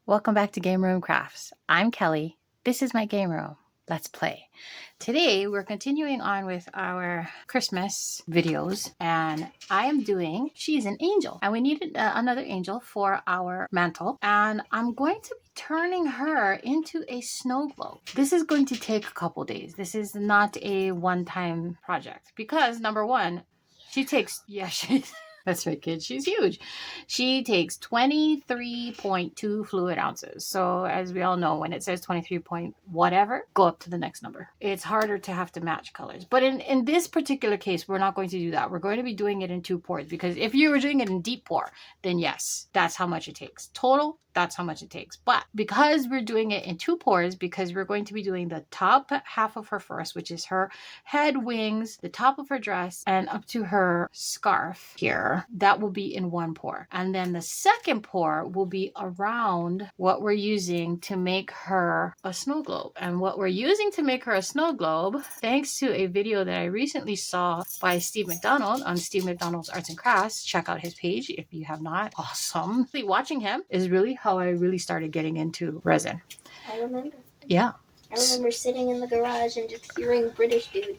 Welcome back to Game Room Crafts. I'm Kelly. This is my game room. Let's play. Today we're continuing on with our Christmas videos, and I am doing She's an Angel, and we needed another angel for our mantle, and I'm going to be turning her into a snow globe. This is going to take a couple days. This is not a one-time project because number one, that's right, kids. She's huge. She takes 23.2 fluid ounces. So as we all know, when it says 23 point whatever, go up to the next number. It's harder to have to match colors. But in this particular case, we're not going to do that. We're going to be doing it in 2 pours, because if you were doing it in deep pour, then yes, that's how much it takes. Total, that's how much it takes. But because we're doing it in 2 pours, because we're going to be doing the top half of her first, which is her head, wings, the top of her dress, and up to her scarf here, that will be in 1 pour. And then the second pour will be around what we're using to make her a snow globe. And what we're using to make her a snow globe, thanks to a video that I recently saw by Steve McDonald on Steve McDonald's Arts and Crafts. Check out his page if you have not. Awesome. Watching him is really how I really started getting into resin. I remember. Yeah. I remember sitting in the garage and just hearing British dude.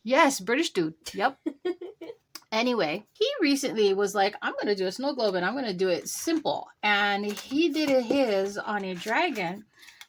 Yes, British dude. Yep. Anyway, he recently was like, I'm going to do a snow globe and I'm going to do it simple. And he did his on a dragon.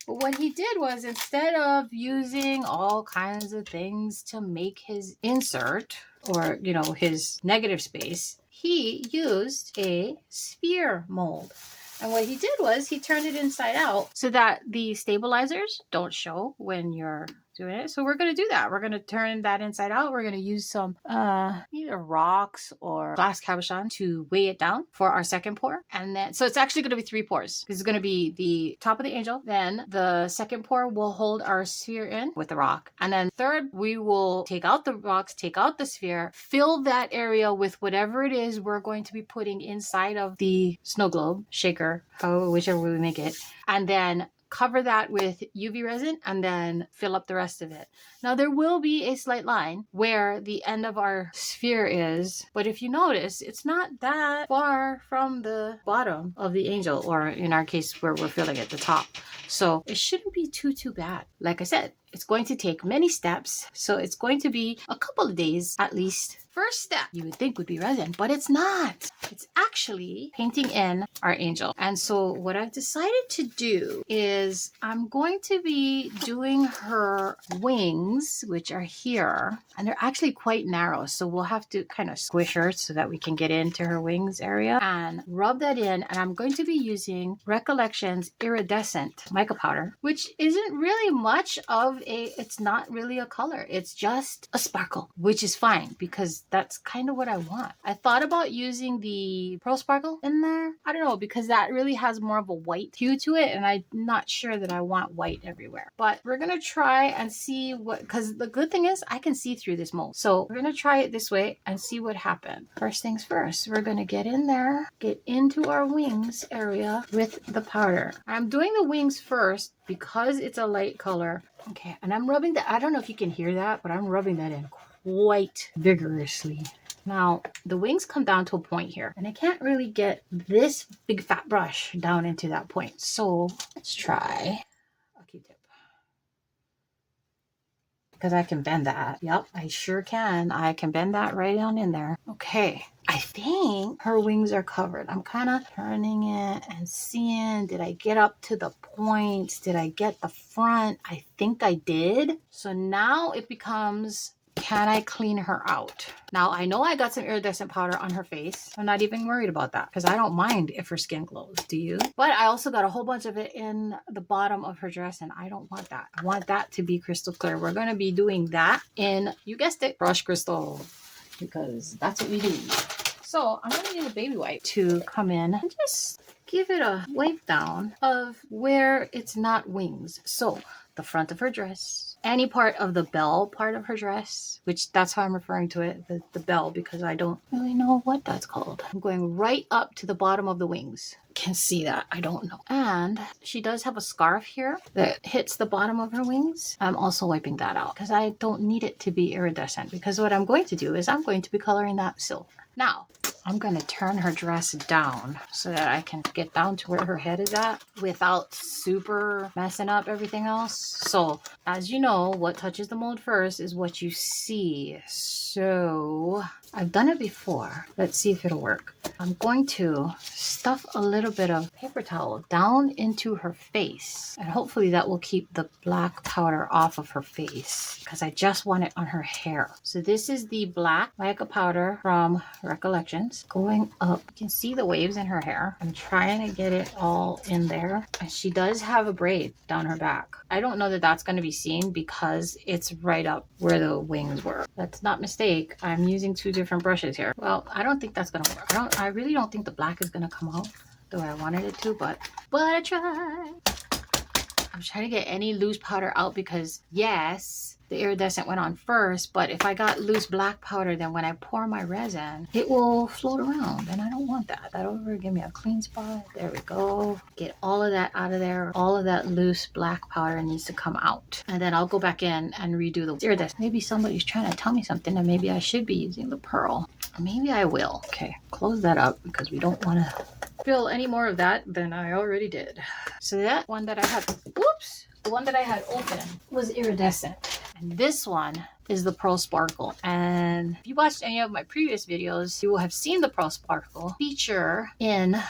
But what he did was, instead of using all kinds of things to make his insert or, his negative space, he used a sphere mold. And what he did was he turned it inside out so that the stabilizers don't show when you're doing it. So we're going to do that. We're going to turn that inside out. We're going to use some either rocks or glass cabochon to weigh it down for our second pour. And then, so it's actually going to be 3 pours. This is going to be the top of the angel. Then the second pour will hold our sphere in with the rock. And then third, we will take out the rocks, take out the sphere, fill that area with whatever it is we're going to be putting inside of the snow globe, shaker, whichever way we make it. And then cover that with UV resin and then fill up the rest of it. Now there will be a slight line where the end of our sphere is, but if you notice, it's not that far from the bottom of the angel, or in our case where we're filling at the top. So it shouldn't be too bad. Like I said, it's going to take many steps. So it's going to be a couple of days at least. First step you would think would be resin, but it's not. It's actually painting in our angel. And so what I've decided to do is I'm going to be doing her wings, which are here, and they're actually quite narrow. So we'll have to kind of squish her so that we can get into her wings area and rub that in. And I'm going to be using Recollections Iridescent mica powder, which isn't really much of it's not really a color. It's just a sparkle, which is fine because that's kind of what I want. I thought about using the Pearl Sparkle in there. I don't know, because that really has more of a white hue to it, and I'm not sure that I want white everywhere. But we're going to try and see because the good thing is I can see through this mold. So we're going to try it this way and see what happens. First things first, we're going to get in there, get into our wings area with the powder. I'm doing the wings first because it's a light color. Okay, and I'm rubbing that. I don't know if you can hear that, but I'm rubbing that in quite vigorously. Now, the wings come down to a point here, and I can't really get this big fat brush down into that point. So let's try a Q-tip. Because I can bend that. Yep, I sure can. I can bend that right on in there. Okay, I think her wings are covered. I'm kind of turning it and seeing, did I get up to the points? Did I get the front? I think I did. So now it becomes, can I clean her out? Now, I know I got some iridescent powder on her face. I'm not even worried about that because I don't mind if her skin glows. Do you? But I also got a whole bunch of it in the bottom of her dress, and I don't want that. I want that to be crystal clear. We're going to be doing that in, you guessed it, brush crystal, because that's what we do. So I'm going to use a baby wipe to come in and just give it a wipe down of where it's not wings. So the front of her dress, any part of the bell part of her dress, which that's how I'm referring to it, the bell, because I don't really know what that's called. I'm going right up to the bottom of the wings. Can see that, I don't know. And she does have a scarf here that hits the bottom of her wings. I'm also wiping that out because I don't need it to be iridescent, because what I'm going to do is I'm going to be coloring that silver. Now, I'm going to turn her dress down so that I can get down to where her head is at without super messing up everything else. So as you know, what touches the mold first is what you see. So I've done it before. Let's see if it'll work. I'm going to stuff a little bit of paper towel down into her face, and hopefully that will keep the black powder off of her face because I just want it on her hair. So this is the black mica powder from Recollections going up. You can see the waves in her hair. I'm trying to get it all in there, and she does have a braid down her back. I don't know that that's going to be seen because it's right up where the wings were. Let's not mistake, I'm using two different brushes here. Well, I don't think that's going to work. I really don't think the black is going to come out the way I wanted it to, but I tried. I'm trying to get any loose powder out because yes, the iridescent went on first, but if I got loose black powder, then when I pour my resin, it will float around, and I don't want that. That'll give me a clean spot. There we go. Get all of that out of there. All of that loose black powder needs to come out, and then I'll go back in and redo the iridescent. Maybe somebody's trying to tell me something, and maybe I should be using the pearl. Maybe I will. Okay, close that up because we don't want to fill any more of that than I already did. So that one that I had, whoops, the one that I had open was iridescent. And this one is the Pearl Sparkle. And if you watched any of my previous videos, you will have seen the Pearl Sparkle feature in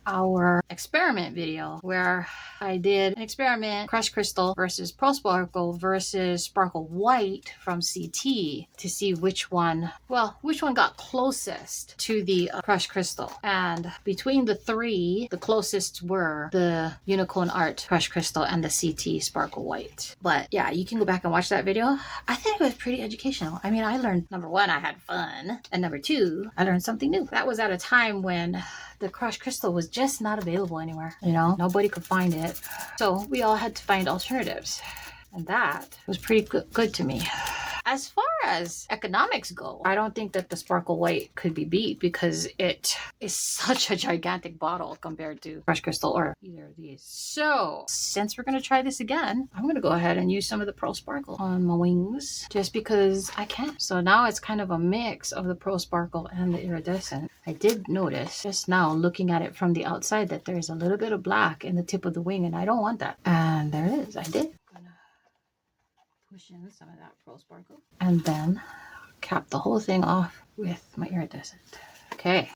our experiment video where I did an experiment, crushed crystal versus Pearl Sparkle versus Sparkle White from CT to see which one got closest to the crushed crystal. And between the three, the closest were the Unicorn Art crushed crystal and the CT Sparkle White. But yeah, you can go back and watch that video. I think it was pretty educational. I mean, I learned, number one, I had fun, and number two, I learned something new. That was at a time when the crushed crystal was just not available anywhere. You know, nobody could find it. So we all had to find alternatives. And that was pretty good to me. As far as economics go, I don't think that the Sparkle White could be beat because it is such a gigantic bottle compared to crushed crystal or either of these. So since we're going to try this again, I'm going to go ahead and use some of the Pearl Sparkle on my wings just because I can. So now it's kind of a mix of the Pearl Sparkle and the iridescent. I did notice just now looking at it from the outside that there's a little bit of black in the tip of the wing, and I don't want that. And there it is. I did. Push in some of that Pearl Sparkle and then cap the whole thing off with my iridescent. Okay,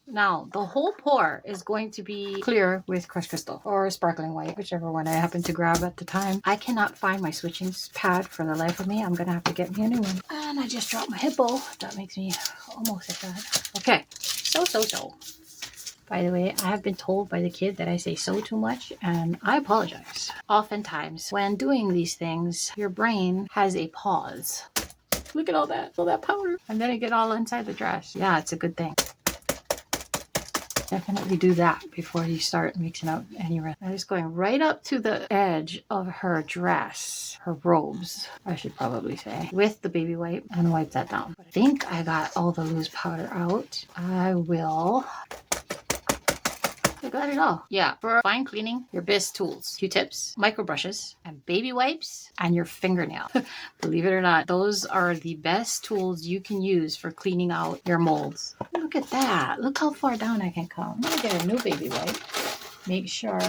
now the whole pour is going to be clear with crushed crystal or sparkling white, whichever one I happen to grab at the time. I cannot find my switching pad for the life of me. I'm gonna have to get me a new one. And I just dropped my hippo. That makes me almost sad. Okay, so. By the way, I have been told by the kid that I say so too much, and I apologize. Oftentimes, when doing these things, your brain has a pause. Look at all that powder. And then it get all inside the dress. Yeah, it's a good thing. Definitely do that before you start mixing out any rest. I'm just going right up to the edge of her dress, her robes, I should probably say, with the baby wipe and wipe that down. I think I got all the loose powder out. I will... I got it all. Yeah, for fine cleaning, your best tools: Q-tips, micro brushes, and baby wipes, and your fingernail. Believe it or not, those are the best tools you can use for cleaning out your molds. Look at that. Look how far down I can come. I'm gonna get a new baby wipe. Make sure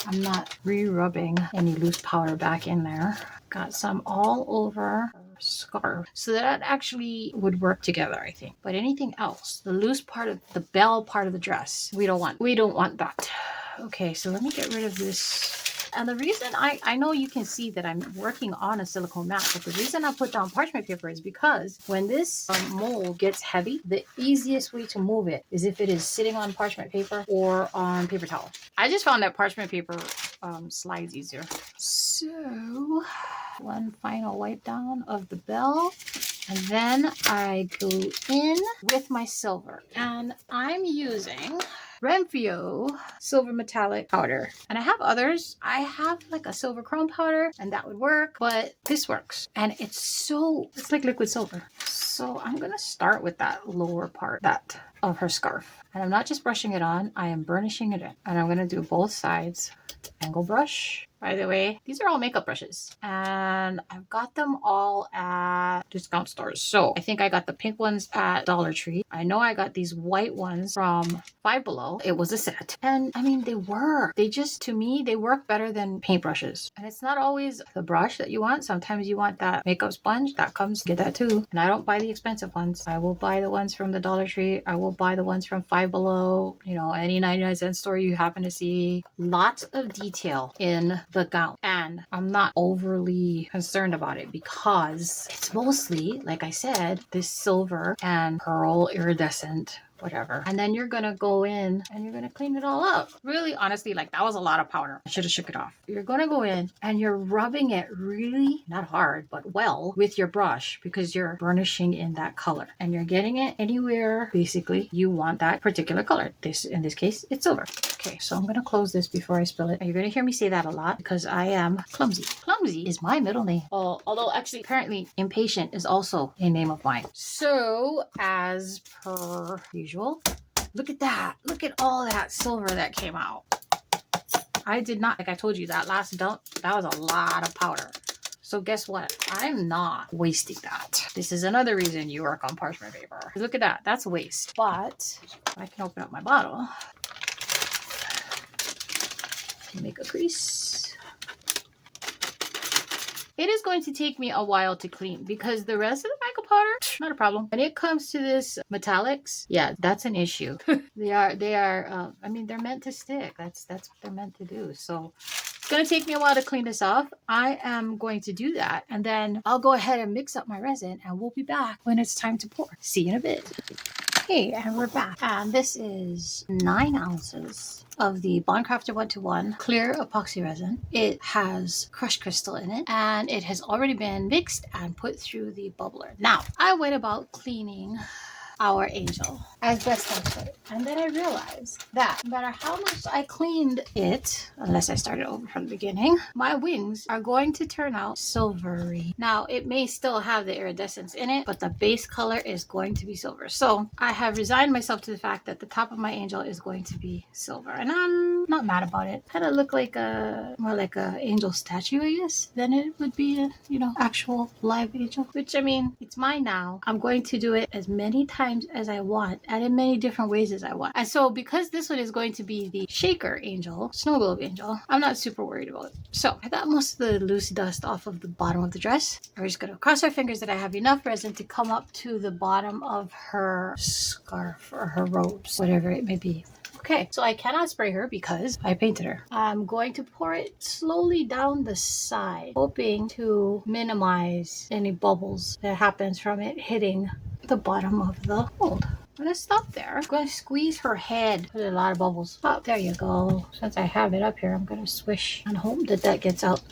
I'm not re-rubbing any loose powder back in there. Got some all over scarf, so that actually would work together, I think. But anything else, the loose part of the bell part of the dress, we don't want that. Okay, so let me get rid of this. And the reason I know you can see that I'm working on a silicone mat, but the reason I put down parchment paper is because when this mold gets heavy, the easiest way to move it is if it is sitting on parchment paper or on paper towel. I just found that parchment paper slides easier. So one final wipe down of the bell, and then I go in with my silver, and I'm using Renfio silver metallic powder, and I have others. I have like a silver chrome powder, and that would work, but this works, and it's like liquid silver. So I'm gonna start with that lower part of her scarf, and I'm not just brushing it on, I am burnishing it in, and I'm gonna do both sides. Angle brush, by the way. These are all makeup brushes, and I've got them all at discount stores. So I think I got the pink ones at Dollar Tree. I know I got these white ones from Five Below. It was a set, and I mean, they just, to me, they work better than paintbrushes. And it's not always the brush that you want. Sometimes you want that makeup sponge that comes, get that too. And I don't buy the expensive ones. I will buy the ones from the Dollar Tree. I will buy the ones from Five Below, you know, any 99-cent store you happen to see. Lots of detail in the gown, and I'm not overly concerned about it because it's mostly, like I said, this silver and pearl iridescent whatever. And then you're gonna go in and you're gonna clean it all up. Really, honestly, like that was a lot of powder. I should have shook it off. You're gonna go in and you're rubbing it really, not hard, but well with your brush because you're burnishing in that color. And you're getting it anywhere, basically, you want that particular color. In this case, it's silver. Okay, so I'm gonna close this before I spill it. And you're gonna hear me say that a lot because I am clumsy. Clumsy is my middle name. Although actually, apparently, impatient is also a name of mine. So, as per usual, look at that. Look at all that silver that came out. I did not, like I told you, that last dump, that was a lot of powder. So guess what? I'm not wasting that. This is another reason you work on parchment paper. Look at that. That's waste. But I can open up my bottle. Make a crease. It is going to take me a while to clean because the rest of the makeup powder, not a problem. When it comes to this metallics, yeah, that's an issue. they are. I mean, they're meant to stick. That's what they're meant to do. So it's going to take me a while to clean this off. I am going to do that, and then I'll go ahead and mix up my resin, and we'll be back when it's time to pour. See you in a bit. Okay, and we're back. And this is 9 ounces of the Bondcrafter 1-to-1 clear epoxy resin. It has crushed crystal in it, and it has already been mixed and put through the bubbler. Now, I went about cleaning our angel as best I could. And then I realized that no matter how much I cleaned it, unless I started over from the beginning, my wings are going to turn out silvery. Now, it may still have the iridescence in it, but the base color is going to be silver. So I have resigned myself to the fact that the top of my angel is going to be silver. And I'm not mad about it. Kind of look like more like a angel statue, I guess, than it would be a, actual live angel. Which, I mean, it's mine now. I'm going to do it as many times as I want and in many different ways as I want. And so because this one is going to be the shaker angel, Snowglobe angel, I'm not super worried about it. So I got most of the loose dust off of the bottom of the dress. We're just going to cross our fingers that I have enough resin to come up to the bottom of her scarf or her robes, whatever it may be. Okay, so I cannot spray her because I painted her. I'm going to pour it slowly down the side, hoping to minimize any bubbles that happens from it hitting the bottom of the mold. I'm going to stop there. I'm going to squeeze her head. Put a lot of bubbles. Oh, there you go. Since I have it up here, I'm going to swish and hope that gets out.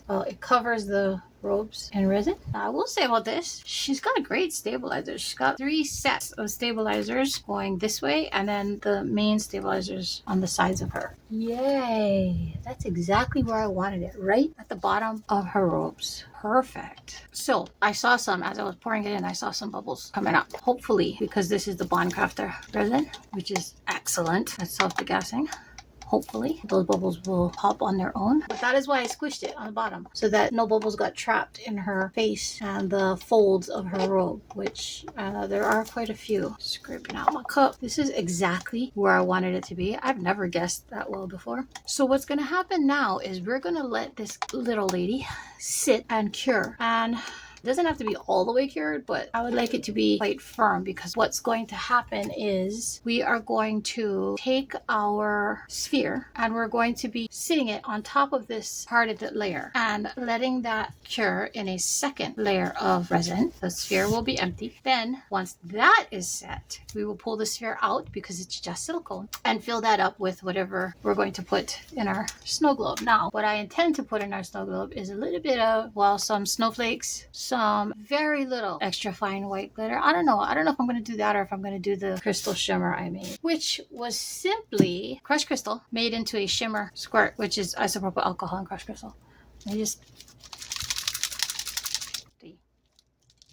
Well, it covers the robes and resin. Now, I will say about this, she's got a great stabilizer. She's got 3 sets of stabilizers going this way and then the main stabilizers on the sides of her. Yay! That's exactly where I wanted it, right at the bottom of her robes. Perfect. So I saw some, as I was pouring it in, I saw some bubbles coming up. Hopefully, because this is the Bondcrafter resin, which is excellent at self-degassing. Hopefully, those bubbles will pop on their own. But that is why I squished it on the bottom, so that no bubbles got trapped in her face and the folds of her robe, which there are quite a few. Scraping out my cup. This is exactly where I wanted it to be. I've never guessed that well before. So what's going to happen now is we're going to let this little lady sit and cure. And it doesn't have to be all the way cured, but I would like it to be quite firm because what's going to happen is we are going to take our sphere and we're going to be sitting it on top of this parted layer and letting that cure in a second layer of resin. The sphere will be empty. Then once that is set, we will pull the sphere out because it's just silicone and fill that up with whatever we're going to put in our snow globe. Now, what I intend to put in our snow globe is a little bit of, some snowflakes, some very little extra fine white glitter. I don't know if I'm going to do that or if I'm going to do the crystal shimmer I made, which was simply crushed crystal made into a shimmer squirt, which is isopropyl alcohol and crushed crystal. I just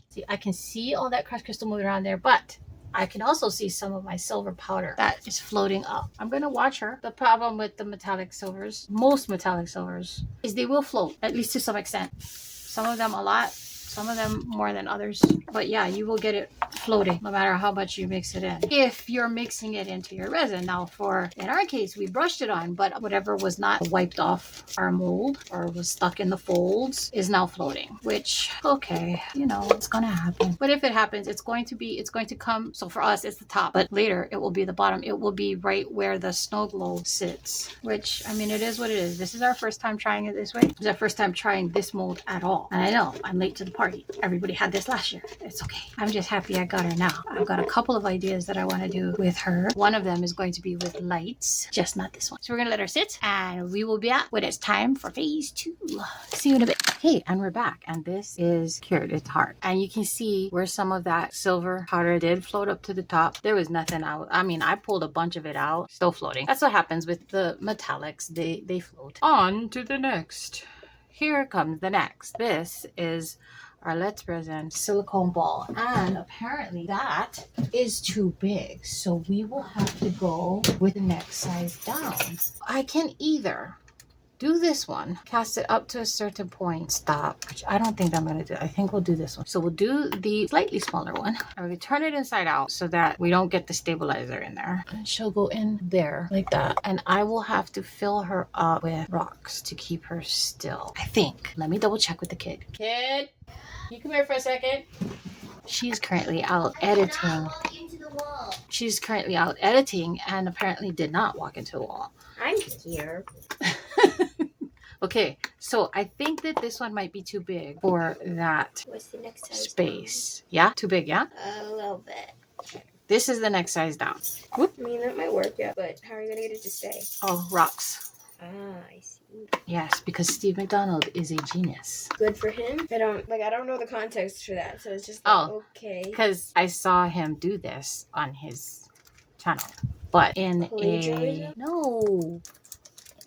see, I can see all that crushed crystal moving around there, but I can also see some of my silver powder that is floating up. I'm going to watch her. The problem with the metallic silvers, most metallic silvers, is they will float, at least to some extent. Some of them a lot, some of them more than others. But yeah, you will get it floating no matter how much you mix it in. If you're mixing it into your resin. Now in our case, we brushed it on, but whatever was not wiped off our mold or was stuck in the folds is now floating, which, okay, it's going to happen. But if it happens, it's going to come. So for us, it's the top, but later it will be the bottom. It will be right where the Snowglobe sits, which, I mean, it is what it is. This is our first time trying it this way. It's our first time trying this mold at all. And I know I'm late to the party. Everybody had this last year. It's okay. I'm just happy I got her now. I've got a couple of ideas that I want to do with her. One of them is going to be with lights, just not this one. So we're going to let her sit and we will be back when it's time for phase 2. See you in a bit. Hey, and we're back. And this is cured. It's hard. And you can see where some of that silver powder did float up to the top. There was nothing out. I mean, I pulled a bunch of it out. Still floating. That's what happens with the metallics. They float. On to the next. Here comes the next. This is our Let's Resin silicone ball, and apparently that is too big, so we will have to go with the next size down. I can either do this one, cast it up to a certain point, stop, which I don't think I'm going to do. I think we'll do this one. So we'll do the slightly smaller one, and we turn it inside out so that we don't get the stabilizer in there. And she'll go in there like that, and I will have to fill her up with rocks to keep her still, I think. Let me double check with the kid. Kid, can you come here for a second? She's currently out editing. She's currently out editing and apparently did not walk into a wall. I'm here. Okay, so I think that this one might be too big for that What's the next size space. Down? Yeah, too big, yeah? A little bit. This is the next size down. Whoop. I mean, that might work, yeah, but how are you going to get it to stay? Oh, rocks. Ah, I see. Yes, because Steve McDonald is a genius. Good for him. I don't know the context for that, so it's just okay. Because I saw him do this on his channel, but in no.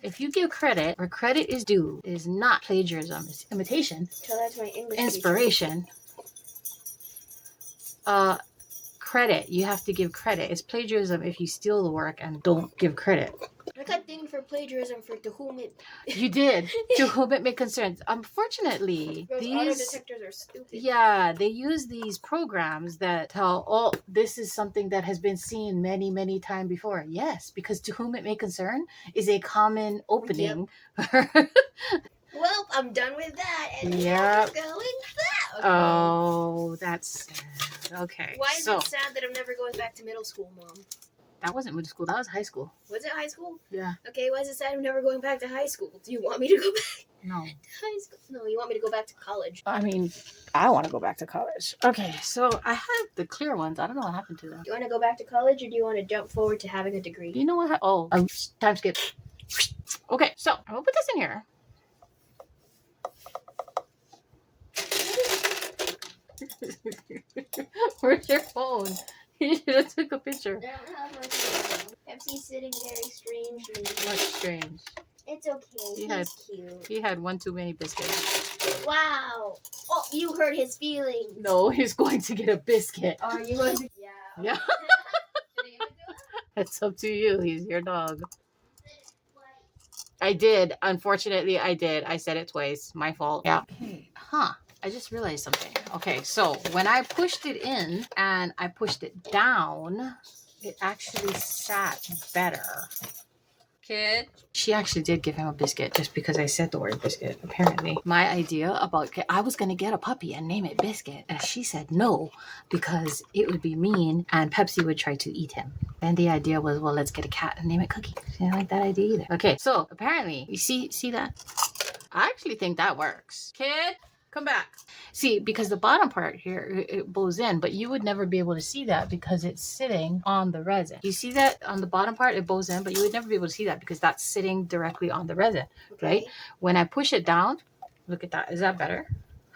If you give credit where credit is due, it is not plagiarism. It's imitation. Tell that to my English inspiration. Credit. You have to give credit. It's plagiarism if you steal the work and don't give credit. I got dinged for plagiarism for to whom it... You did. To whom it may concern. Unfortunately, those auto detectors are stupid. Yeah, they use these programs that tell, oh, this is something that has been seen many, many times before. Yes, because to whom it may concern is a common opening. Yep. Well, I'm done with that. And yep. Going that. Okay. Oh, that's sad. Okay. Why is it sad that I'm never going back to middle school, Mom? That wasn't middle school. That was high school. Was it high school? Yeah. Okay, why is it sad I'm never going back to high school? Do you want me to go back? No. To high school? No, you want me to go back to college. I mean, I want to go back to college. Okay, so I have the clear ones. I don't know what happened to them. Do you want to go back to college, or do you want to jump forward to having a degree? You know what? Time skip. Okay, so I'm going to put this in here. Where's your phone? You should have took a picture. I don't have my phone. Pepsi's sitting very strangely. What's strange? It's okay. He's cute. He had one too many biscuits. Wow. Oh, you hurt his feelings. No, he's going to get a biscuit. Are you going to? Yeah. Yeah. That's up to you. He's your dog. I did. Unfortunately, I did. I said it twice. My fault. Yeah. Okay. Huh. I just realized something. Okay, so when I pushed it in and I pushed it down, it actually sat better. Kid. She actually did give him a biscuit just because I said the word biscuit, apparently. My idea about, I was going to get a puppy and name it Biscuit. And she said no, because it would be mean and Pepsi would try to eat him. Then the idea was, well, let's get a cat and name it Cookie. She didn't like that idea either. Okay, so apparently, you see that? I actually think that works. Kid, come back. See, because the bottom part here, it bows in, but you would never be able to see that because it's sitting on the resin. You see that on the bottom part, it bows in, but you would never be able to see that because that's sitting directly on the resin, right? When I push it down, look at that. Is that better?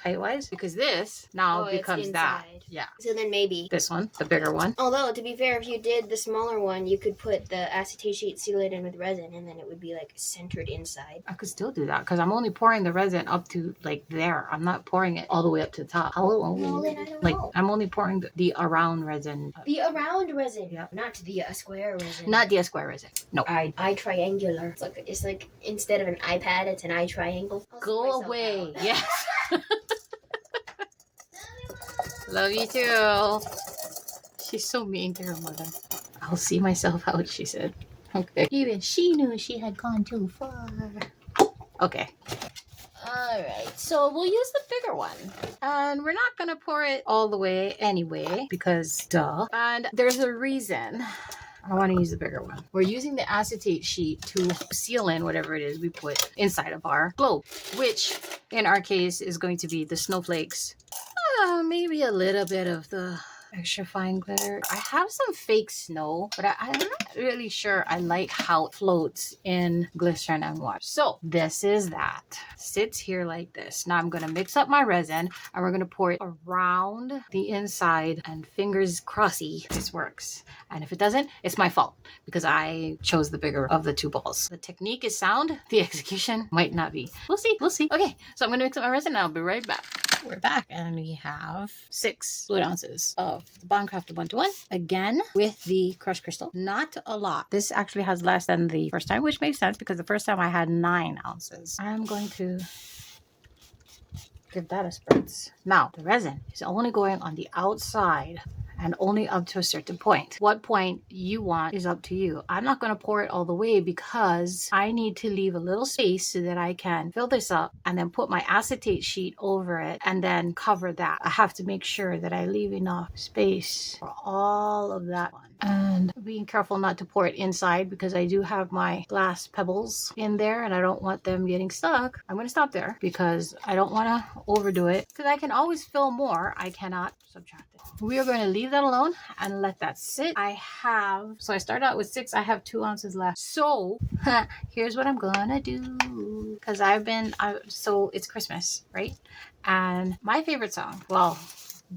height-wise, because this now becomes that. Yeah. So then maybe This one, the bigger one. Although, to be fair, if you did the smaller one, you could put the acetate sheet, seal it in with resin, and then it would be like centered inside. I could still do that because I'm only pouring the resin up to like there. I'm not pouring it all the way up to the top. Well, then I don't know. I'm only pouring the around resin. The around resin, Yeah. Not the square resin. Not the square resin. No. Eye triangular. It's like instead of an iPad, it's an eye triangle. Go away. Yes. Love you too. She's so mean to her mother. I'll see myself out, she said. Okay. Even she knew she had gone too far. Okay. Alright, so we'll use the bigger one. And we're not going to pour it all the way anyway, because duh. And there's a reason I want to use the bigger one. We're using the acetate sheet to seal in whatever it is we put inside of our globe, which in our case is going to be the snowflakes. Maybe a little bit of the extra fine glitter. I have some fake snow, but I'm not really sure I like how it floats in glycerin and water. So this is that. Sits here like this. Now I'm going to mix up my resin and we're going to pour it around the inside, and fingers crossy this works. And if it doesn't, it's my fault because I chose the bigger of the two balls. The technique is sound. The execution might not be. We'll see. We'll see. Okay, so I'm going to mix up my resin and I'll be right back. We're back and we have 6 fluid ounces of the Bondcraft 1-to-1 again with the crushed crystal. Not a lot. This actually has less than the first time, which makes sense because the first time I had 9 ounces. I'm going to give that a spritz. Now the resin is only going on the outside and only up to a certain point. What point you want is up to you. I'm not going to pour it all the way because I need to leave a little space so that I can fill this up and then put my acetate sheet over it and then cover that. I have to make sure that I leave enough space for all of that one. And being careful not to pour it inside because I do have my glass pebbles in there and I don't want them getting stuck. I'm going to stop there because I don't want to overdo it because I can always fill more. I cannot subtract it. We are going to leave that alone and let that sit. So I started out with 6. I have 2 ounces left. So here's what I'm going to do because so it's Christmas, right? And my favorite song,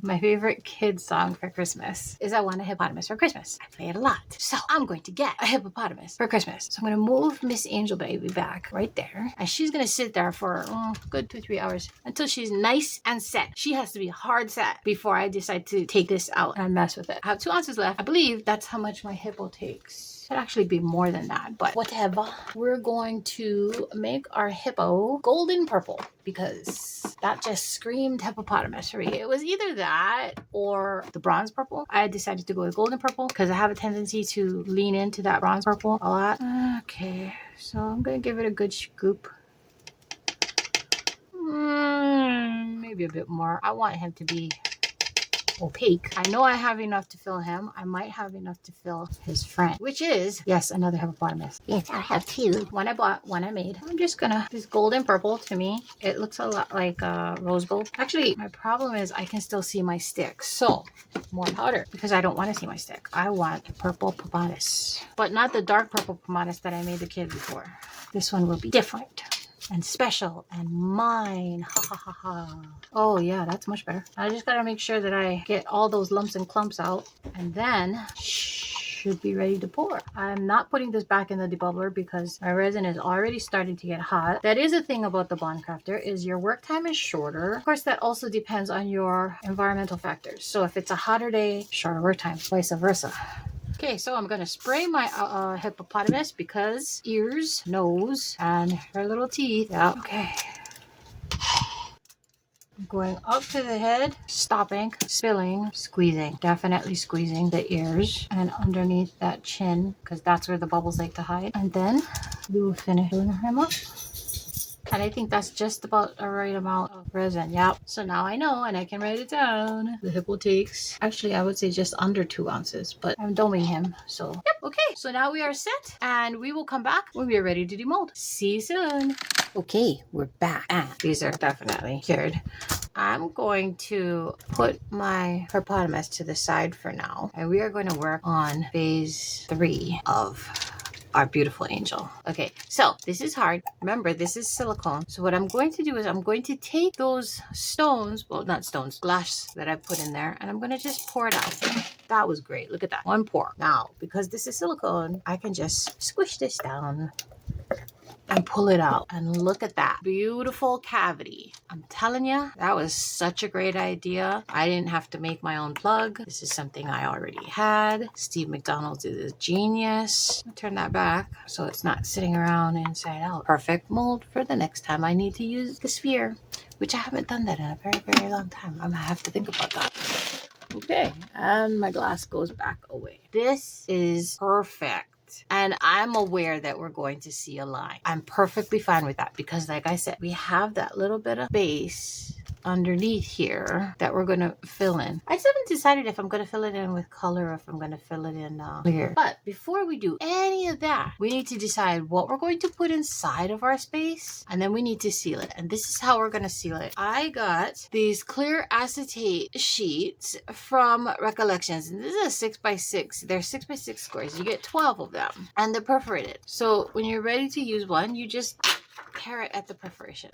my favorite kid song for Christmas is I Want a Hippopotamus for Christmas. I play it a lot. So I'm going to get a hippopotamus for Christmas. So I'm going to move Miss Angel Baby back right there. And she's going to sit there for a good 2-3 hours until she's nice and set. She has to be hard set before I decide to take this out and mess with it. I have 2 ounces left. I believe that's how much my hippo takes. It'd actually be more than that, but whatever. We're going to make our hippo golden purple because that just screamed hippopotamus for me. It was either that or the bronze purple. I decided to go with golden purple because I have a tendency to lean into that bronze purple a lot. Okay, so I'm going to give it a good scoop. Maybe a bit more. I want him to be opaque. I know I have enough to fill him. I might have enough to fill his friend, which is, yes, another hippopotamus. Yes, I have 2. One I bought, one I made. I'm just gonna, this golden purple to me, it looks a lot like rose gold. Actually, my problem is I can still see my stick. So, more powder because I don't want to see my stick. I want a purple pomatus, but not the dark purple pomatus that I made the kid before. This one will be different and special and mine. Ha ha ha ha. Oh yeah, that's much better. I just gotta make sure that I get all those lumps and clumps out and then should be ready to pour. I'm not putting this back in the debubbler because my resin is already starting to get hot. That is a thing about the Bondcrafter is your work time is shorter. Of course, that also depends on your environmental factors. So if it's a hotter day, shorter work time, vice versa. Okay, so I'm going to spray my hippopotamus because ears, nose, and her little teeth. Yeah. Okay. I'm going up to the head, stopping, spilling, squeezing. Definitely squeezing the ears and underneath that chin because that's where the bubbles like to hide. And then we will finish filling him up. And I think that's just about a right amount of resin. Yep. So now I know and I can write it down. The hippo takes, actually I would say just under 2 ounces, but I'm doming him. So, yep. Okay. So now we are set and we will come back when we are ready to demold. See you soon. Okay, we're back. These are definitely cured. I'm going to put my hippopotamus to the side for now. And we are going to work on phase 3 of our beautiful angel. Okay, so this is hard. Remember, this is silicone. So what I'm going to do is I'm going to take those stones, well, not stones, glass that I put in there, and I'm going to just pour it out. That was great. Look at that. One pour. Now, because this is silicone, I can just squish this down and pull it out. And look at that beautiful cavity. I'm telling you, that was such a great idea. I didn't have to make my own plug. This is something I already had. Steve McDonald is a genius. I'll turn that back so it's not sitting around inside out. Perfect mold for the next time I need to use the sphere, which I haven't done that in a very, very long time. I'm gonna have to think about that. Okay, and my glass goes back away. This is perfect. And I'm aware that we're going to see a line. I'm perfectly fine with that because, like I said, we have that little bit of base underneath here that we're going to fill in. I still haven't decided if I'm going to fill it in with color or if I'm going to fill it in clear. But before we do any of that, we need to decide what we're going to put inside of our space, and then we need to seal it. And this is how we're going to seal it. I got these clear acetate sheets from Recollections, and this is a 6x6. They're 6x6 squares. You get 12 of them, and they're perforated. So when you're ready to use one, you just tear it at the perforation,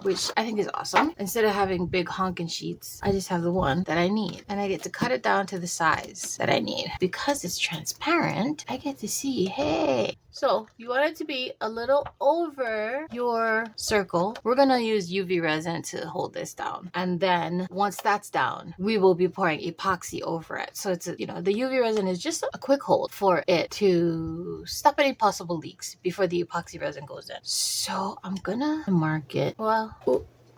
which I think is awesome. Instead of having big honking sheets, I just have the one that I need, and I get to cut it down to the size that I need. Because it's transparent, I get to see, hey. So you want it to be a little over your circle. We're gonna use UV resin to hold this down, and then once that's down, we will be pouring epoxy over it. So it's the UV resin is just a quick hold for it to stop any possible leaks before the epoxy resin goes in. So I'm gonna mark it. Well,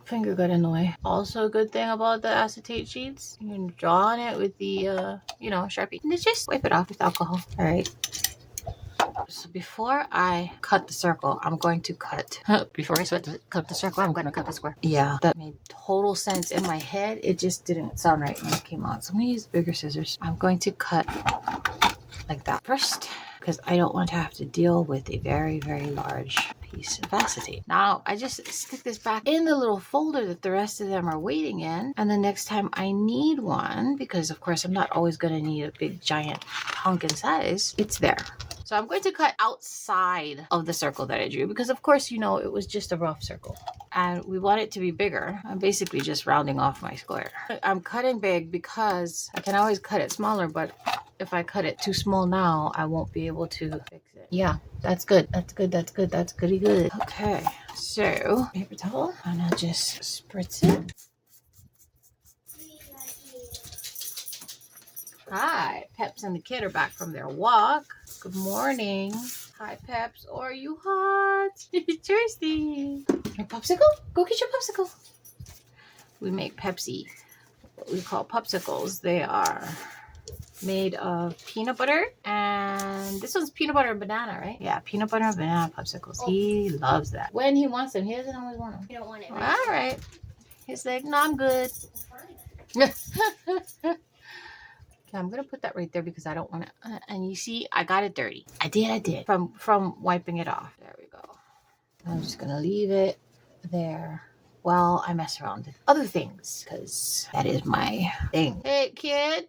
finger got in the way. Also, a good thing about the acetate sheets, you can draw on it with the Sharpie, and just wipe it off with alcohol. All right. So before I cut the circle, I'm going to cut. Before I cut the circle, I'm going to cut the square. Yeah, that made total sense in my head. It just didn't sound right when it came out. So I'm going to use bigger scissors. I'm going to cut like that first, because I don't want to have to deal with a very, very large piece of acetate. Now I just stick this back in the little folder that the rest of them are waiting in, and the next time I need one, because of course I'm not always going to need a big giant honking size, it's there. So I'm going to cut outside of the circle that I drew because, of course, it was just a rough circle. And we want it to be bigger. I'm basically just rounding off my square. I'm cutting big because I can always cut it smaller, but if I cut it too small now, I won't be able to fix it. Yeah, that's good. That's good. That's good. That's goody good. Okay, so paper towel, and I'll just spritz it. Hi, Peps and the kid are back from their walk. Good morning. Hi, Peps. Are you hot? Thirsty. Your popsicle? Go get your popsicle. We make Pepsi, what we call popsicles. They are made of peanut butter, and this one's peanut butter and banana, right? Yeah, peanut butter and banana popsicles. Oh. He loves that. When he wants them, he doesn't always want them. You don't want it, right? All right. He's like, no, I'm good. I'm gonna put that right there because I don't want to. And you see, I got it dirty. I did. From wiping it off. There we go. I'm just gonna leave it there while I mess around with other things because that is my thing. Hey, kid.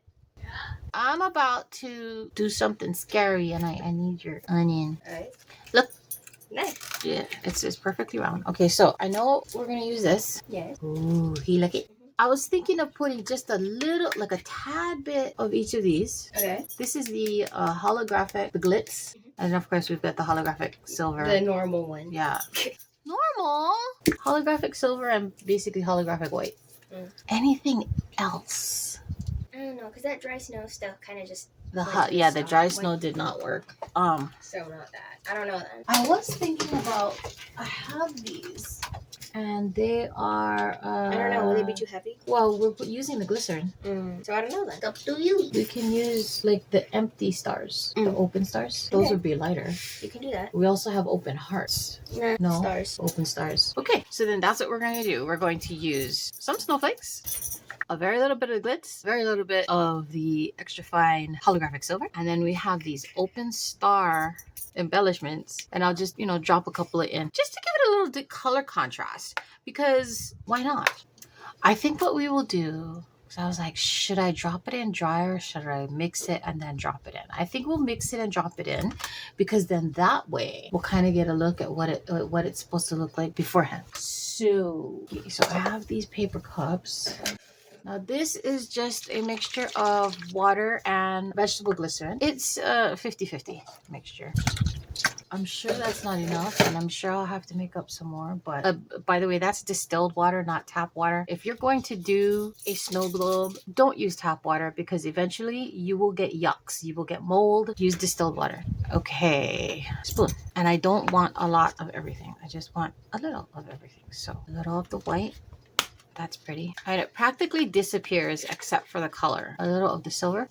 I'm about to do something scary, and I need your onion. All right. Look. Nice. Yeah, it's perfectly round. Okay, so I know we're gonna use this. Yes. Ooh, he like it. I was thinking of putting just a little, like a tad bit of each of these. Okay. This is the holographic, the glitz. Mm-hmm. And of course, we've got the holographic silver. The normal one. Yeah. Normal? Holographic silver and basically holographic white. Mm. Anything else? I don't know, because that dry snow stuff kind of just... The dry snow did not work. So not that. I don't know then. I was thinking about, I have these. And they are... I don't know. Will they be too heavy? Well, we're using the glycerin. So I don't know then. Up to you. We can use like the empty stars, the open stars. Those would be lighter. You can do that. We also have open hearts. No, stars. Open stars. Okay, so then that's what we're going to do. We're going to use some snowflakes, a very little bit of glitz, very little bit of the extra fine holographic silver, and then we have these open star embellishments, and I'll just drop a couple of in just to give it a little color contrast, because why not? I think what we will do So I was like, should I drop it in dry or should I mix it and then drop it in? I think we'll mix it and drop it in because then that way we'll kind of get a look at what it's supposed to look like beforehand. So, okay, so I have these paper cups. Now this is just a mixture of water and vegetable glycerin. It's a 50-50 mixture. I'm sure that's not enough, and I'm sure I'll have to make up some more. But by the way, that's distilled water, not tap water. If you're going to do a snow globe, don't use tap water because eventually you will get yucks. You will get mold. Use distilled water. Okay, spoon. And I don't want a lot of everything. I just want a little of everything. So a little of the white. That's pretty. And it practically disappears except for the color. A little of the silver.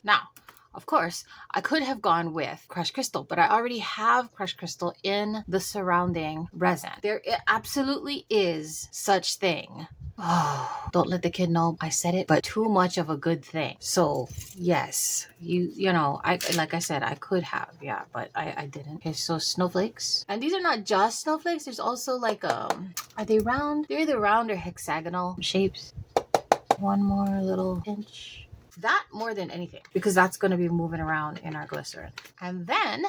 Now, of course, I could have gone with crushed crystal, but I already have crushed crystal in the surrounding resin. There absolutely is such thing. Oh, don't let the kid know I said it, but too much of a good thing. So yes, you know, like I said, I could have, yeah, but I didn't. Okay, so snowflakes. And these are not just snowflakes. There's also like, are they round? They're either round or hexagonal shapes. One more little pinch. That more than anything, because that's going to be moving around in our glycerin. And then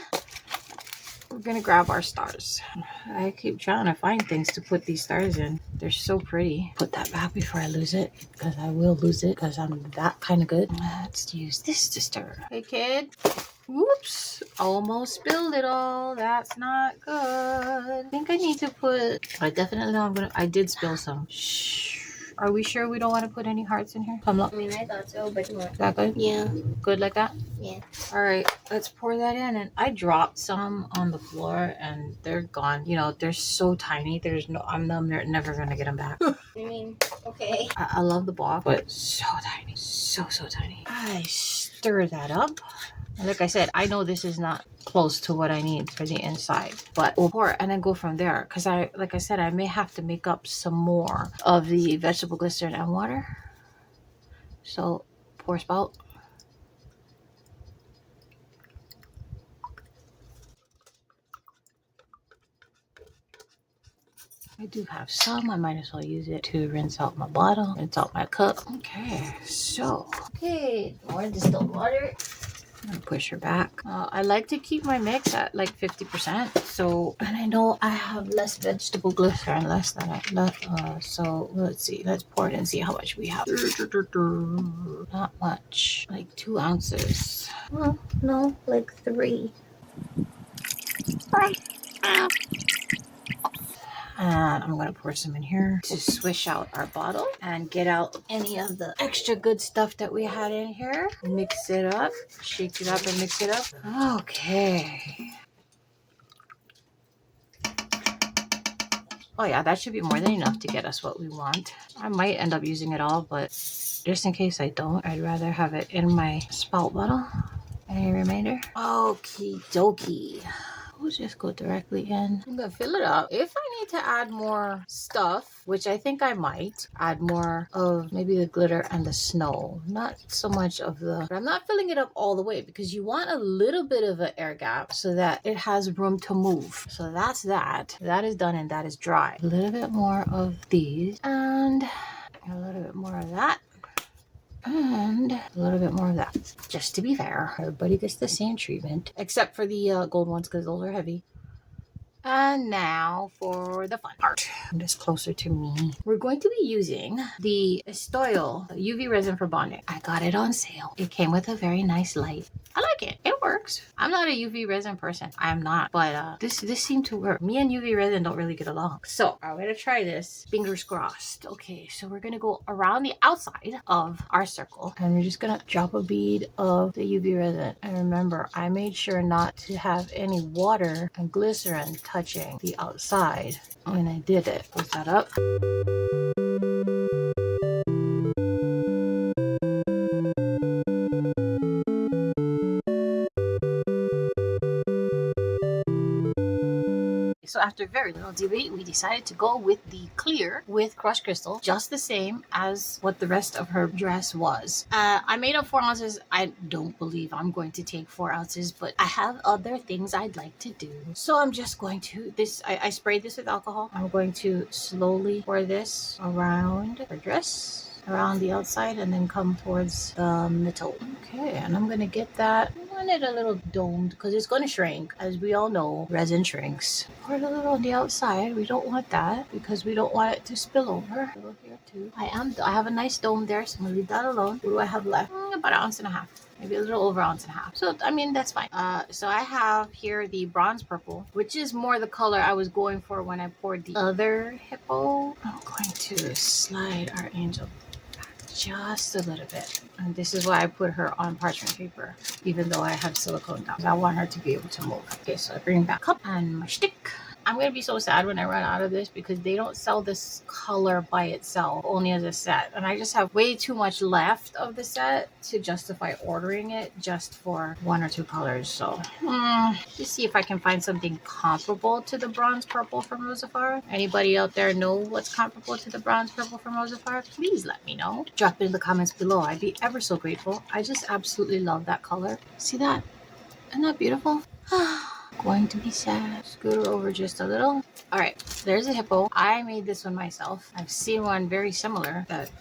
we're going to grab our stars. I keep trying to find things to put these stars in. They're so pretty. Put that back before I lose it, because I will lose it because I'm that kind of good. Let's use this to stir. Hey kid. Whoops, almost spilled it all. That's not good. I think I need to put, I definitely know I did spill some. Shh. Are we sure we don't want to put any hearts in here? Come look. I mean, I thought so, but Is that good? yeah. Good like that? Yeah. All right, let's pour that in. And I dropped some on the floor and they're gone. You know, they're so tiny. I'm never going to get them back. I mean, okay. I love the block, but so tiny. So tiny. I stir that up. And like I said, I know this is not close to what I need for the inside, but we'll pour it and then go from there. Because like I said, I may have to make up some more of the vegetable glycerin and water. So pour spout. I do have some. I might as well use it to rinse out my bottle, rinse out my cup. Okay, so more distilled water. I'm gonna push her back. I like to keep my mix at like 50%. So, and I know I have less vegetable glycerin, less than so let's see. Let's pour it and see how much we have. Not much, like 2 ounces. Well, no, like 3. And I'm gonna pour some in here to swish out our bottle and get out any of the extra good stuff that we had in here. Mix it up, shake it up and mix it up. Okay. Oh yeah, that should be more than enough to get us what we want. I might end up using it all, but just in case I don't, I'd rather have it in my spout bottle. Any remainder? Okie dokie. We'll just go directly in. I'm gonna fill it up. If I need to add more stuff, which I think I might, add more of maybe the glitter and the snow. Not so much of but I'm not filling it up all the way because you want a little bit of an air gap so that it has room to move. So that's that. That is done and that is dry. A little bit more of these and a little bit more of that. And a little bit more of that. Just to be fair, everybody gets the same treatment. Except for the gold ones because those are heavy. And now for the fun part. Just closer to me. We're going to be using the Estoil UV resin for bonding. I got it on sale. It came with a very nice light. I like it. It works. I'm not a UV resin person. I'm not. But this seemed to work. Me and UV resin don't really get along. So I'm going to try this. Fingers crossed. Okay, so we're going to go around the outside of our circle. And we're just going to drop a bead of the UV resin. And remember, I made sure not to have any water and glycerin touching the outside when I did it. Put that up. So after very little debate, we decided to go with the clear with crushed crystal, just the same as what the rest of her dress was. I made up 4 ounces. I don't believe I'm going to take 4 ounces, but I have other things I'd like to do. So I'm just going to, I sprayed this with alcohol. I'm going to slowly pour this around her dress. around the outside and then come towards the middle. Okay, and I'm gonna get that. I want it a little domed because it's gonna shrink. As we all know, resin shrinks. Pour it a little on the outside. We don't want that because we don't want it to spill over. A little here too. I have a nice dome there, so I'm gonna leave that alone. What do I have left? About 1.5 ounces. Maybe a little over 1.5 ounces. So, I mean, that's fine. So I have here the bronze purple, which is more the color I was going for when I poured the other hippo. I'm going to slide our angel back just a little bit. And this is why I put her on parchment paper, even though I have silicone down. I want her to be able to move. Okay, so I bring back cup and my stick. I'm going to be so sad when I run out of this because they don't sell this color by itself, only as a set. And I just have way too much left of the set to justify ordering it just for 1 or 2 colors. So, just see if I can find something comparable to the bronze purple from Rosafar. Anybody out there know what's comparable to the bronze purple from Rosafar? Please let me know. Drop it in the comments below. I'd be ever so grateful. I just absolutely love that color. See that? Isn't that beautiful? Going to be sad. Scoot her over just a little. All right, there's a hippo. I made this one myself. I've seen one very similar I've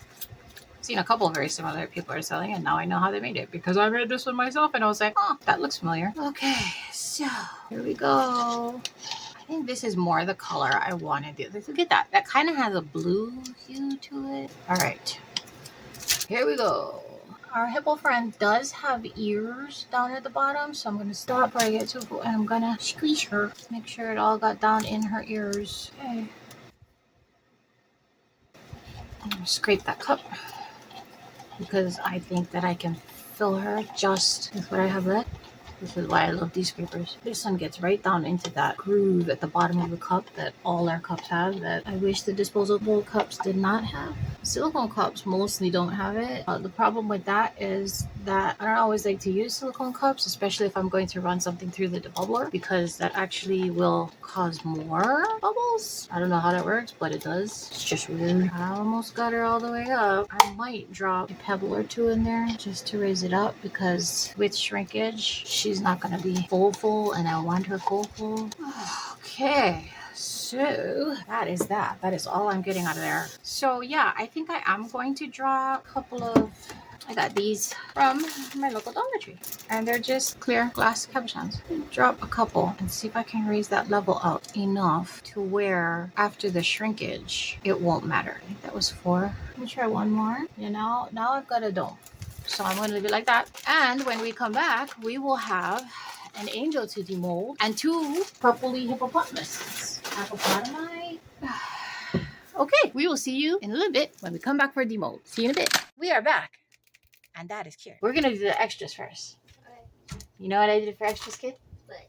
seen a couple very similar people are selling, and now I know how they made it because I made this one myself and I was like, oh, that looks familiar. Okay, so here we go. I think this is more the color I wanted. Look at that. That kind of has a blue hue to it. All right, here we go. Our hippo friend does have ears down at the bottom, so I'm going to stop before I get too full, and I'm going to squeeze her. Make sure it all got down in her ears. Okay. I'm going to scrape that cup because I think that I can fill her just with what I have left. This is why I love these scrapers. This one gets right down into that groove at the bottom of the cup that all our cups have that I wish the disposable cups did not have. Silicone cups mostly don't have it. The problem with that is that I don't always like to use silicone cups, especially if I'm going to run something through the debubbler, because that actually will cause more bubbles. I don't know how that works, but it does. It's just weird. I almost got her all the way up. I might drop a pebble or 2 in there just to raise it up because with shrinkage, she's not going to be full, and I want her full. Okay. So that is that. That is all I'm getting out of there. So yeah, I think I am going to draw a couple of, I got these from my local Dollar Tree, and they're just clear glass cabochons. Drop a couple and see if I can raise that level up enough to where after the shrinkage, it won't matter. I think that was 4. Let me try one more. Now I've got a dome. So I'm going to leave it like that. And when we come back, we will have an angel to demold and 2 purpley hippopotamuses. Hippopotami. Okay, we will see you in a little bit when we come back for a demold. See you in a bit. We are back. And that is cute. We're going to do the extras first. Okay. You know what I did for extras, kid? What?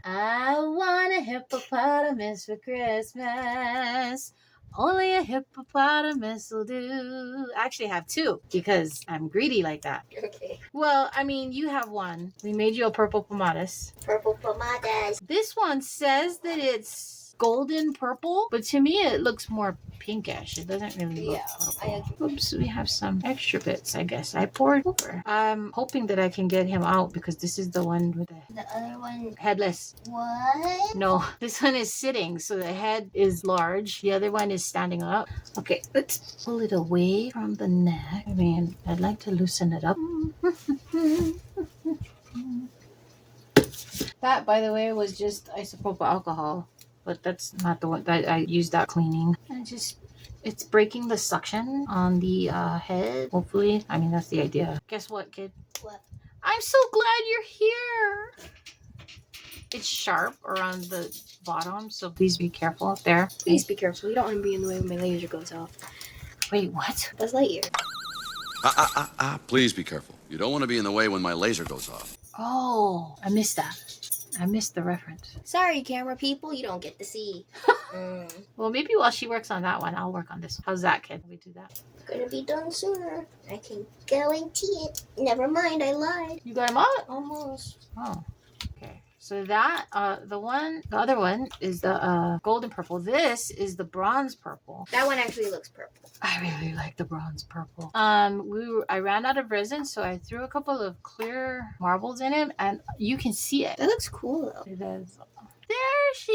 I want a hippopotamus for Christmas. Only a hippopotamus will do. I actually have 2 because I'm greedy like that. Okay. Well, I mean, you have 1. We made you a purple pomatus. Purple pomatus. This one says that it's golden purple, but to me it looks more pinkish. It doesn't really look purple. Oops, we have some extra bits, I guess. I poured over. I'm hoping that I can get him out because this is the one with the other one headless. What? No, this one is sitting, so the head is large. The other one is standing up. Okay, let's pull it away from the neck. I mean, I'd like to loosen it up. That, by the way, was just isopropyl alcohol, but that's not the one that I used that cleaning. And it's breaking the suction on the head, hopefully. I mean, that's the idea. Guess what, kid? What? I'm so glad you're here. It's sharp around the bottom, so please be careful up there. Please be careful. You don't want to be in the way when my laser goes off. Wait, what? Buzz Lightyear. Please be careful. You don't want to be in the way when my laser goes off. Oh, I missed that. I missed the reference. Sorry, camera people. You don't get to see. Well, maybe while she works on that one, I'll work on this one. How's that, kid? We do that. It's gonna be done sooner. I can guarantee it. Never mind, I lied. You got them out? Almost. Oh, okay. So that, the other one is the golden purple. This is the bronze purple. That one actually looks purple. I really like the bronze purple. I ran out of resin, so I threw a couple of clear marbles in it, and you can see it. That looks cool though. It does. There she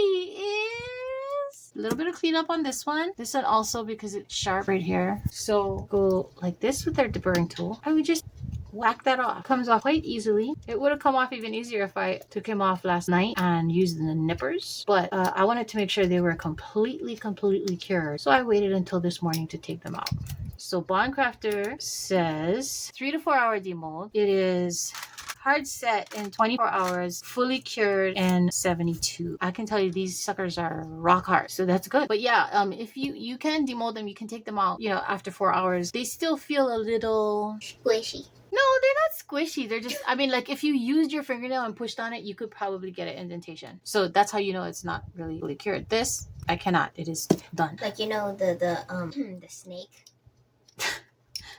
is. this. A little bit of cleanup on this one. This one also because it's sharp right here. So go like this with our deburring tool. I would just whack that off. Comes off quite easily. It would have come off even easier if I took him off last night and used the nippers, but I wanted to make sure they were completely cured, so I waited until this morning to take them out. So Bondcrafter says 3 to 4 hour demold. It is hard set in 24 hours, fully cured in 72. I can tell you these suckers are rock hard, so that's good. But yeah, if you can demold them, you can take them out, after 4 hours. They still feel a little squishy. No, they're not squishy. They're just, like if you used your fingernail and pushed on it, you could probably get an indentation. So that's how you know it's not really fully cured. This, I cannot. It is done. Like, the snake.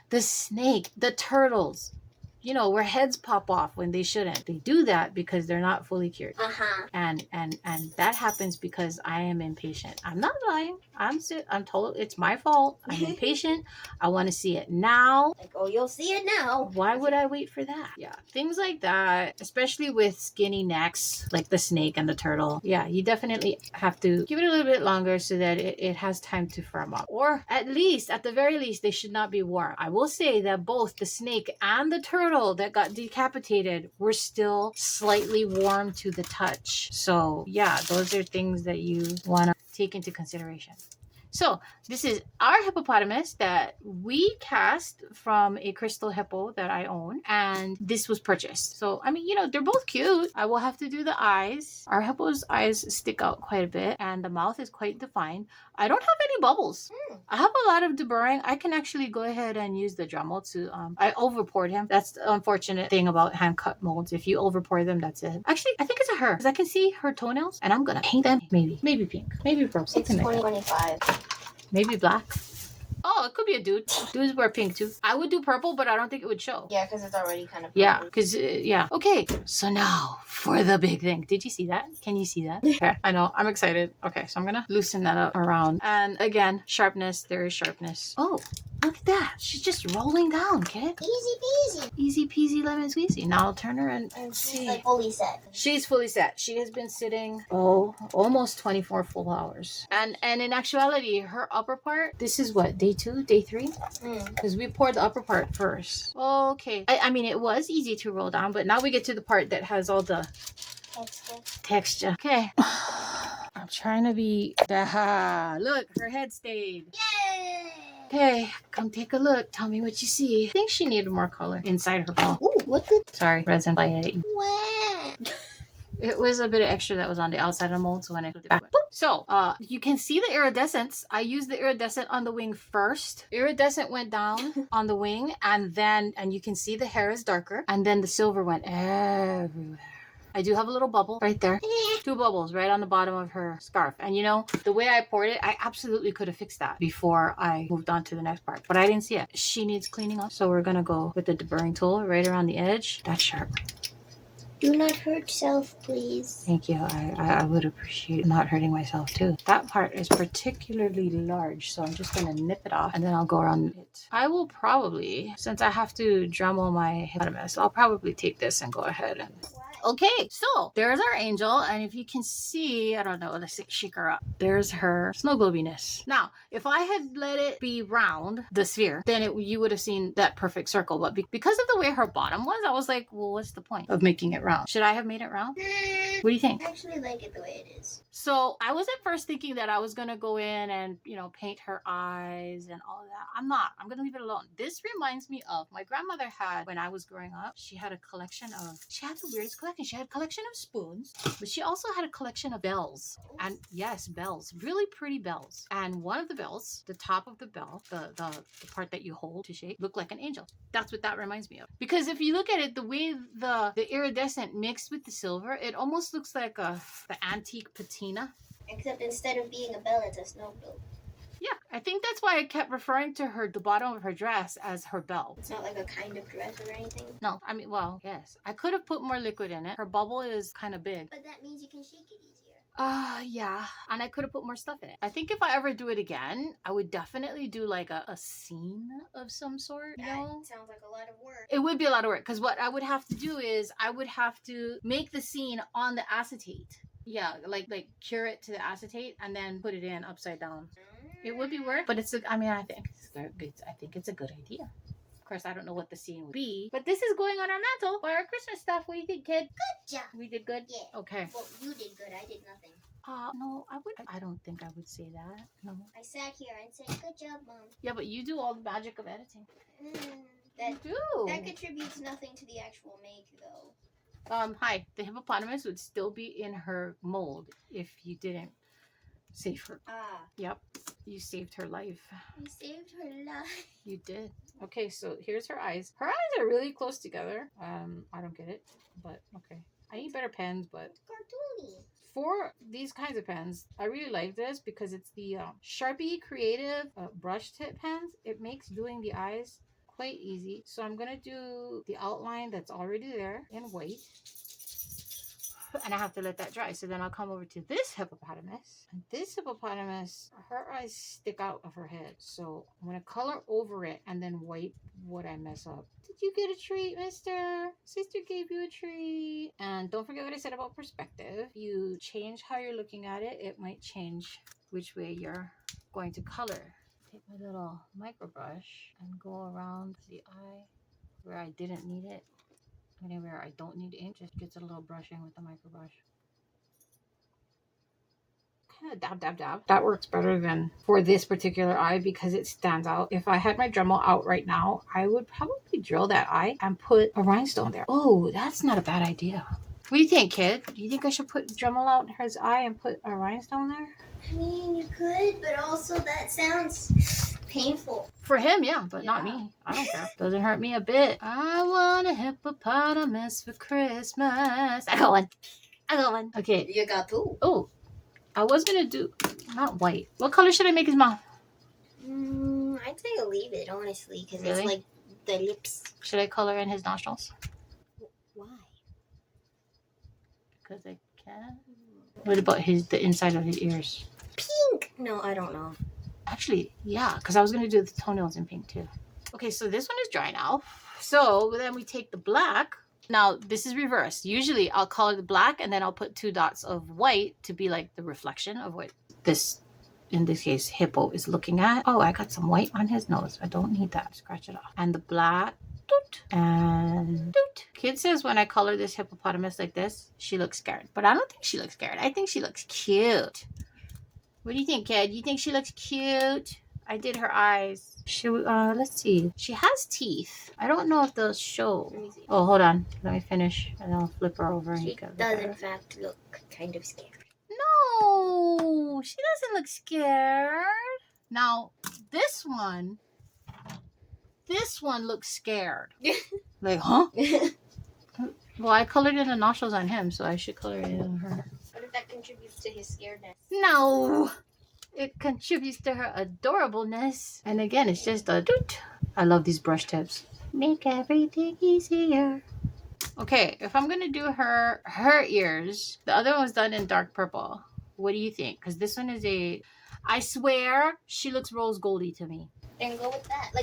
The snake, the turtles, where heads pop off when they shouldn't. They do that because they're not fully cured. And that happens because I am impatient. I'm not lying. I'm told it's my fault. I'm impatient. I want to see it now. Like, oh, you'll see it now. Why would I wait for that? Yeah. Things like that, especially with skinny necks, like the snake and the turtle. Yeah, you definitely have to give it a little bit longer so that it has time to firm up. Or at the very least, they should not be warm. I will say that both the snake and the turtle that got decapitated were still slightly warm to the touch. So yeah, those are things that you want to take into consideration. So this is our hippopotamus that we cast from a crystal hippo that I own, and this was purchased. So they're both cute. I will have to do the eyes. Our hippo's eyes stick out quite a bit, and the mouth is quite defined. I don't have any bubbles. I have a lot of deburring. I can actually go ahead and use the Dremel to I overpoured him. That's the unfortunate thing about hand cut molds. If you overpour them, that's it. Actually, I think it's a her, because I can see her toenails, and I'm gonna paint them maybe pink, maybe purple. It's 2025. Maybe black. Oh, it could be a dude. Dudes wear pink too. I would do purple, but I don't think it would show. Yeah, because it's already kind of purple. Yeah, because Okay, so now for the big thing. Did you see that? Can you see that? Okay, I know. I'm excited. Okay, so I'm gonna loosen that up around. And again, sharpness. There is sharpness. Oh, look at that. She's just rolling down, kid. Easy peasy. Easy peasy lemon squeezy. Now I'll turn her and see. She's like fully set. She's fully set. She has been sitting almost 24 full hours. And in actuality, her upper part, this is what, day 2, day 3? Because we poured the upper part first. Okay. It was easy to roll down, but now we get to the part that has all the texture. Okay. I'm trying to be... Look, her head stayed. Yay! Okay, come take a look. Tell me what you see. I think she needed more color inside her ball. Ooh, what the... Sorry, resin by Wow. It was a bit of extra that was on the outside of the mold, so when I put it back. So, you can see the iridescence. I used the iridescent on the wing first. Iridescent went down on the wing, and you can see the hair is darker, and then the silver went everywhere. I do have a little bubble right there. 2 bubbles right on the bottom of her scarf. And the way I poured it, I absolutely could have fixed that before I moved on to the next part. But I didn't see it. She needs cleaning up. So we're going to go with the deburring tool right around the edge. That's sharp. Do not hurt self, please. Thank you. I would appreciate not hurting myself too. That part is particularly large, so I'm just going to nip it off and then I'll go around it. I will probably, since I have to Dremel my hippopotamus, I'll probably take this and go ahead and... Okay, so there's our angel, and if you can see, I don't know, let's shake her up. There's her snow globiness. Now, if I had let it be round, the sphere, then you would have seen that perfect circle. But because of the way her bottom was, I was like, well, what's the point of making it round? Should I have made it round? What do you think? I actually like it the way it is. So I was at first thinking that I was going to go in and, paint her eyes and all of that. I'm not. I'm going to leave it alone. This reminds me of my grandmother had, when I was growing up, she had the weirdest collection. She had a collection of spoons, but she also had a collection of bells. And yes, bells, really pretty bells. And one of the bells, the top of the bell, the part that you hold to shake, looked like an angel. That's what that reminds me of. Because if you look at it, the way the iridescent mixed with the silver, it almost looks like the antique patina. Except instead of being a bell, it's a snow globe. Yeah, I think that's why I kept referring to the bottom of her dress as her bell. It's not like a kind of dress or anything? No, yes. I could have put more liquid in it. Her bubble is kind of big. But that means you can shake it easier. Yeah. And I could have put more stuff in it. I think if I ever do it again, I would definitely do like a scene of some sort, That sounds like a lot of work. It would be a lot of work, because what I would have to do is I would have to make the scene on the acetate. Yeah, like cure it to the acetate and then put it in upside down. It would be work, but I mean, I think it's good. I think it's a good idea. Of course, I don't know what the scene would be, but this is going on our mantle for our Christmas stuff. What do you think, kid? Good job. We did good? Yeah. Okay. Well, you did good. I did nothing. No, I don't think I would say that. No. I sat here and said, good job, Mom. Yeah, but you do all the magic of editing. That You do. That contributes nothing to the actual make, though. Hi. The hippopotamus would still be in her mold if you didn't save her. Yep. You saved her life. You saved her life. You did. Okay, so here's her eyes. Her eyes are really close together. I don't get it, but okay. I need better pens, but Cartoony. for these kinds of pens, I really like this because it's the Sharpie Creative brush tip pens. It makes doing the eyes quite easy. So I'm gonna do the outline that's already there in white. And I have to let that dry. So then I'll come over to this hippopotamus. And this hippopotamus, her eyes stick out of her head. So I'm going to color over it and then wipe what I mess up. Did you get a treat, mister? Sister gave you a treat. And don't forget what I said about perspective. You change how you're looking at it. It might change which way you're going to color. Take my little micro brush and go around the eye where I didn't need it. Anywhere I don't need ink, just gets a little brushing with the micro brush. Kind of dab, dab, dab. That works better than for this particular eye because it stands out. If I had my Dremel out right now, I would probably drill that eye and put a rhinestone there. Oh, that's not a bad idea. What do you think, kid? Do you think I should put Dremel out in his eye and put a rhinestone there? I mean, you could, but also that sounds painful. For him, yeah, but not me. I don't care. Doesn't hurt me a bit. I want a hippopotamus for Christmas. I got one. Okay. You got two. Oh, I was gonna do not white. What color should I make his mouth? I'd say leave it, honestly, because Really? it's like the lips. Should I color in his nostrils? Why? Because I can. What about the inside of his ears? Pink. No, I don't know. Actually, yeah, because I was gonna do the toenails in pink too. Okay, so this one is dry now. So then we take the black. Now this is reverse. Usually I'll color the black and then I'll put 2 dots of white to be like the reflection of what this, in this case, hippo is looking at. Oh, I got some white on his nose. I don't need that. Scratch it off. And the black. Doot, and doot. Kid says when I color this hippopotamus like this, she looks scared. But I don't think she looks scared. I think she looks cute. What do you think, kid? You think she looks cute? I did her eyes. Let's see. She has teeth. I don't know if they'll show. Let me see. Oh, hold on. Let me finish, and I'll flip her over. She does, in fact, look kind of scared. No, she doesn't look scared. Now, this one looks scared. Like, huh? Well, I colored in the nostrils on him, so I should color it in on her. What if that contributes to his scaredness? No, it contributes to her adorableness. And again, it's just a doot. I love these brush tips. Make everything easier. Okay, if I'm gonna do her ears, the other one was done in dark purple. What do you think? Because this one is I swear she looks rose goldy to me. Then go with that.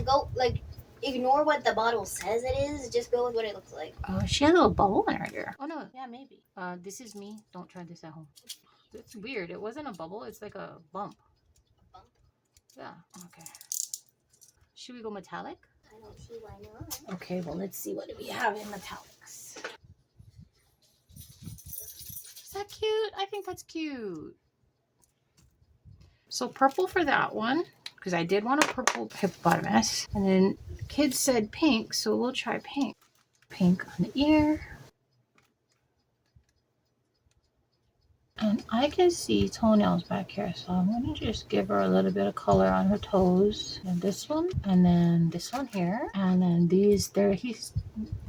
Ignore what the bottle says it is. Just go with what it looks like. Oh, she has a little bubble in her ear. Oh no, yeah, maybe. This is me. Don't try this at home. It's weird. It wasn't a bubble. It's like a bump. A bump? Yeah. Okay. Should we go metallic? I don't see why not. Okay. Well, let's see what do we have in metallics. Is that cute? I think that's cute. So purple for that one because I did want a purple hippopotamus, and then kids said pink, so we'll try pink. Pink on the ear. And I can see toenails back here, so I'm going to just give her a little bit of color on her toes. And this one, and then this one here, and then he's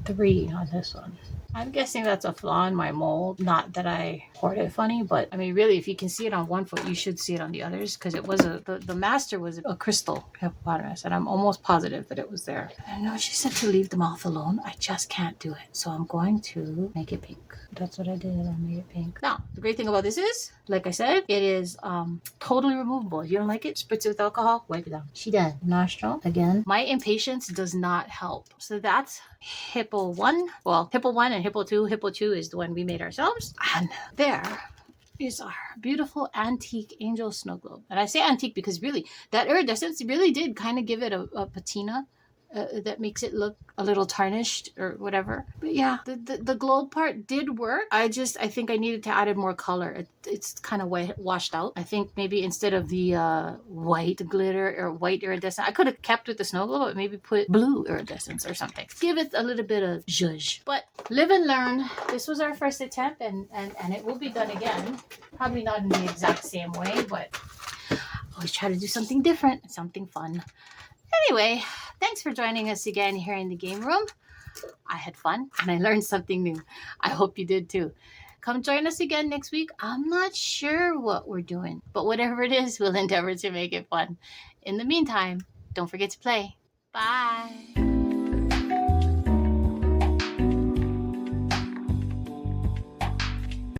3 on this one. I'm guessing that's a flaw in my mold. Not that I poured it funny, but I mean, really, if you can see it on one foot, you should see it on the others, because it was the master was a crystal hippopotamus, and I'm almost positive that it was there. I know she said to leave the mouth alone. I just can't do it, so I'm going to make it pink. That's what I did. I made it pink. Now, the great thing about this is, like I said, it is totally removable. If you don't like it, spritz it with alcohol, wipe it down. She done. Nostril again. My impatience does not help. So that's Hippo 1. Well, Hippo 1 and Hippo 2. Hippo 2 is the one we made ourselves. And there is our beautiful antique angel snow globe. And I say antique because really, that iridescence really did kind of give it a patina. That makes it look a little tarnished or whatever. But yeah, the globe part did work. I think I needed to add more color. It's kind of washed out. I think maybe instead of the white glitter or white iridescence, I could have kept with the snow globe, but maybe put blue iridescence or something. Give it a little bit of zhuzh. But live and learn. This was our first attempt, and it will be done again. Probably not in the exact same way, but always try to do something different, something fun. Anyway, thanks for joining us again here in the game room. I had fun and I learned something new. I hope you did too. Come join us again next week. I'm not sure what we're doing, but whatever it is, we'll endeavor to make it fun. In the meantime, don't forget to play. Bye.